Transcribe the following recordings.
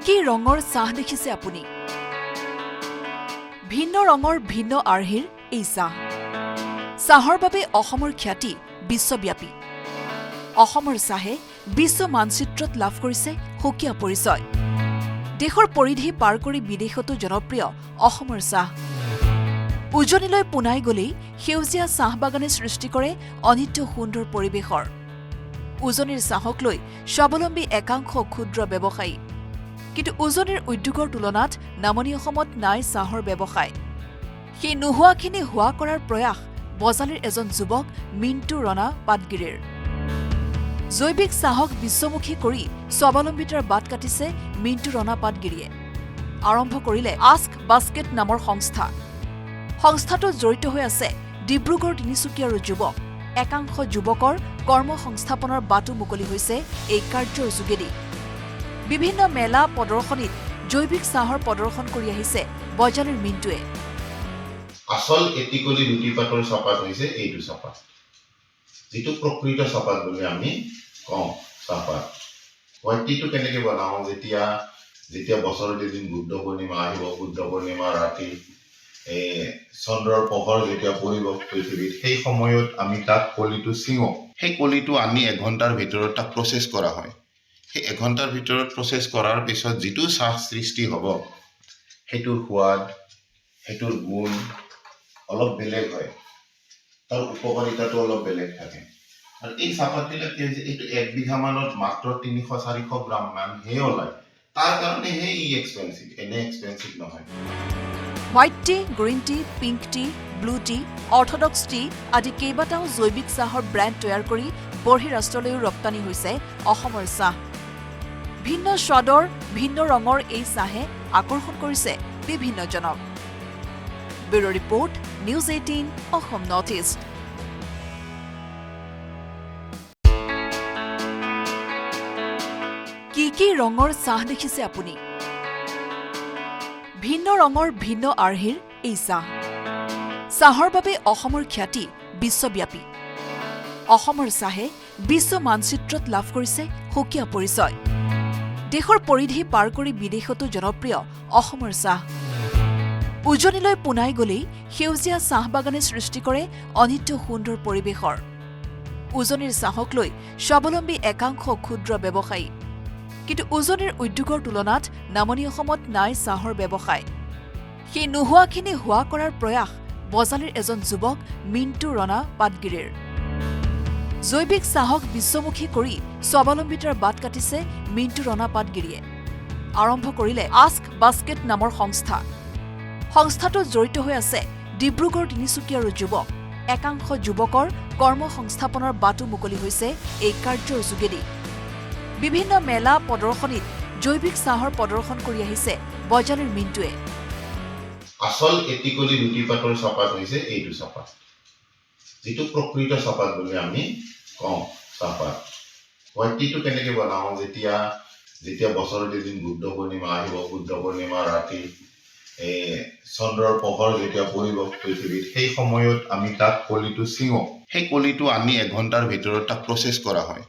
কি ৰঙৰ চাহ দেখিছে আপুনি? ভিন্ন ৰঙৰ ভিন্ন আৰ্হিৰ এই চাহ। চাহৰ বাবে অসমৰ খ্যাতি বিশ্বব্যাপী। অসমৰ চাহে বিশ্ব মানচিত্ৰত লাভ কৰিছে সুকীয়া পৰিচয়। দেশৰ পৰিধি পাৰ কৰি বিদেশতো জনপ্ৰিয় অসমৰ চাহ। উজনিলৈ পোনাই গলেই সেউজীয়া চাহ বাগানে সৃষ্টি কৰে অনিত্য সুন্দৰ পৰিৱেশৰ। উজনিৰ চাহক লৈ স্বাৱলম্বী একাংশ ক্ষুদ্ৰ ব্যৱসায়ী। কিন্তু উজনিৰ উদ্যোগৰ তুলনাত নামনি অসমত নাই চাহৰ ব্যৱসায়। সেই নোহোৱাখিনি হোৱা কৰাৰ প্ৰয়াস বজালিৰ এজন যুৱক মিণ্টু ৰনা পাটগিৰিৰ। জৈৱিক চাহক বিশ্বমুখী কৰি স্বাৱলম্বিতাৰ বাট কাটিছে মিণ্টু ৰনা পাটগিৰিয়ে। আৰম্ভ কৰিলে আস্ক বাস্কেট নামৰ সংস্থা। সংস্থাটোত জড়িত হৈ আছে ডিব্ৰুগড়, তিনিচুকীয়াৰ যুৱক। একাংশ যুৱকৰ কৰ্মসংস্থাপনৰ বাটো মুকলি হৈছে এই কাৰ্যৰ যোগেদি। বিভিন্ন মেলা প্ৰদৰ্শনীত জৈৱিক চাহৰ প্ৰদৰ্শন কৰি আহিছে বজালিৰ মিণ্টুৱে। আসল এটিকলি লুটিপাতৰ চাহপাত হৈছে এইটো চাহপাত, যিটো প্ৰকৃত চাহপাত বুলি আমি কওঁ। চাহপাত হোৱাইটটিটো কেনেকৈ বনাওঁ? যেতিয়া বছৰত এদিন বুদ্ধ পূৰ্ণিমা আহিব, বুদ্ধ পূৰ্ণিমা ৰাতি চন্দ্ৰৰ পোহৰ যেতিয়া পৰিব পৃথিৱীত, সেই সময়ত আমি তাত কলিটো ছিঙো। সেই কলিটো আনি 1 ঘণ্টাৰ ভিতৰত তাক প্ৰচেছ কৰা হয়। সেই 1 ঘণ্টাৰ ভিতৰত প্ৰচেছ কৰাৰ পিছত যিটো চাহ সৃষ্টি হ'ব, সেইটোৰ সোৱাদ, সেইটোৰ গুণ অলপ বেলেগ হয়। তাৰ উপকাৰিতাটো অলপ বেলেগ থাকে। আৰু এই চাহপাতবিলাক কি হৈছে, এইটো 1 বিঘা মানত মাত্ৰ 300-400 গ্ৰাম মানহে ওলায়। তাৰ কাৰণেহে ই এক্সপেঞ্চিভ, এনে এক্সপেঞ্চিভ নহয়। White T, green tea, pink T, blue T, Orthodox T আদি কেইবাটাও জৈৱিক চাহৰ ব্ৰেণ্ড তৈয়াৰ কৰি বহিঃৰাষ্ট্ৰলৈও ৰপ্তানি হৈছে অসমৰ চাহ। ভিন্ন স্বাদৰ ভিন্ন ৰঙৰ এই চাহে আকৰ্ষণ কৰিছে বিভিন্নজনক। Bureau' report, News 18 Assam North East. কি ৰঙৰ চাহ দেখিছে আপুনি? ভিন্ন ৰঙৰ ভিন্ন আৰ্হিৰ এই চাহ। চাহৰ বাবে অসমৰ খ্যাতি বিশ্বব্যাপী। অসমৰ চাহে বিশ্ব মানচিত্ৰত লাভ কৰিছে সুকীয়া পৰিচয়। দেশৰ পৰিধি পাৰ কৰি বিদেশতো জনপ্ৰিয় অসমৰ চাহ। উজনিলৈ পোনাই গলেই সেউজীয়া চাহ বাগানে সৃষ্টি কৰে অনিত্য সুন্দৰ পৰিৱেশৰ। উজনিৰ চাহক লৈ স্বাৱলম্বী একাংশ ক্ষুদ্ৰ ব্যৱসায়ী। কিন্তু উজনিৰ উদ্যোগৰ তুলনাত নামনি অসমত নাই চাহৰ ব্যৱসায়। সেই নোহোৱাখিনি হোৱা কৰাৰ প্ৰয়াস বজালিৰ এজন যুৱক মিণ্টু ৰনা পাটগিৰিৰ। জৈৱিক চাহক বিশ্বমুখী কৰি স্বাৱলম্বিতাৰ বাট কাটিছে মিণ্টু ৰনা পাটগিৰিয়ে। আৰম্ভ কৰিলে আস্ক বাস্কেট নামৰ সংস্থা। সংস্থাটোত জড়িত হৈ আছে ডিব্ৰুগড়, তিনিচুকীয়াৰ যুৱক। একাংশ যুৱকৰ কৰ্মসংস্থাপনৰ বাটো মুকলি হৈছে এই কাৰ্যৰ যোগেদি। বিভিন্ন মেলা প্ৰদৰ্শনীত জৈৱিক চাহৰ প্ৰদৰ্শন কৰি আহিছে বজালিৰ মিণ্টুৱে। আসল এটিকলি লুটিপাতৰ চাহপাত হৈছে এইটো চাহপাত, যিটো প্ৰকৃত চাহপাত বুলি আমি কওঁ। চাহপাত হোৱাইটটিটো কেনেকৈ বনাওঁ? যেতিয়া বছৰত এদিন বুদ্ধ পূৰ্ণিমা আহিব, বুদ্ধ পূৰ্ণিমা ৰাতি চন্দ্ৰৰ পোহৰ যেতিয়া পৰিব পৃথিৱীত, সেই সময়ত আমি তাত কলিটো ছিঙো। সেই কলিটো আনি 1 ঘণ্টাৰ ভিতৰত তাক প্ৰচেছ কৰা হয়।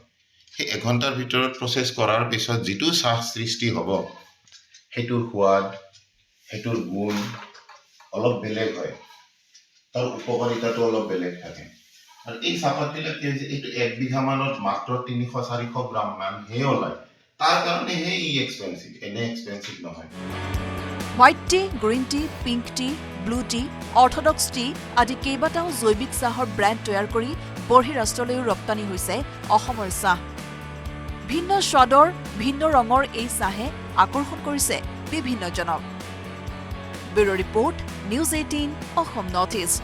সেই 1 ঘণ্টাৰ ভিতৰত প্ৰচেছ কৰাৰ পিছত যিটো চাহ সৃষ্টি হ'ব, সেইটোৰ সোৱাদ, সেইটোৰ গুণ অলপ বেলেগ হয়। তাৰ উপকাৰিতাটো অলপ বেলেগ থাকে। আৰু এই চাহপাতবিলাক কি হৈছে, এইটো 1 বিঘা মানত মাত্ৰ 300-400 গ্ৰাম মানহে ওলায়। তাৰ কাৰণেহে ই এক্সপেঞ্চিভ, এনে এক্সপেঞ্চিভ নহয়। White T, green tea, pink T, blue T, Orthodox T আদি কেইবাটাও জৈৱিক চাহৰ ব্ৰেণ্ড তৈয়াৰ কৰি বহিঃৰাষ্ট্ৰলৈও ৰপ্তানি হৈছে অসমৰ চাহ। ভিন্ন স্বাদৰ ভিন্ন ৰঙৰ এই চাহে আকৰ্ষণ কৰিছে বিভিন্নজনক। Bureau' report, News 18 Assam North east.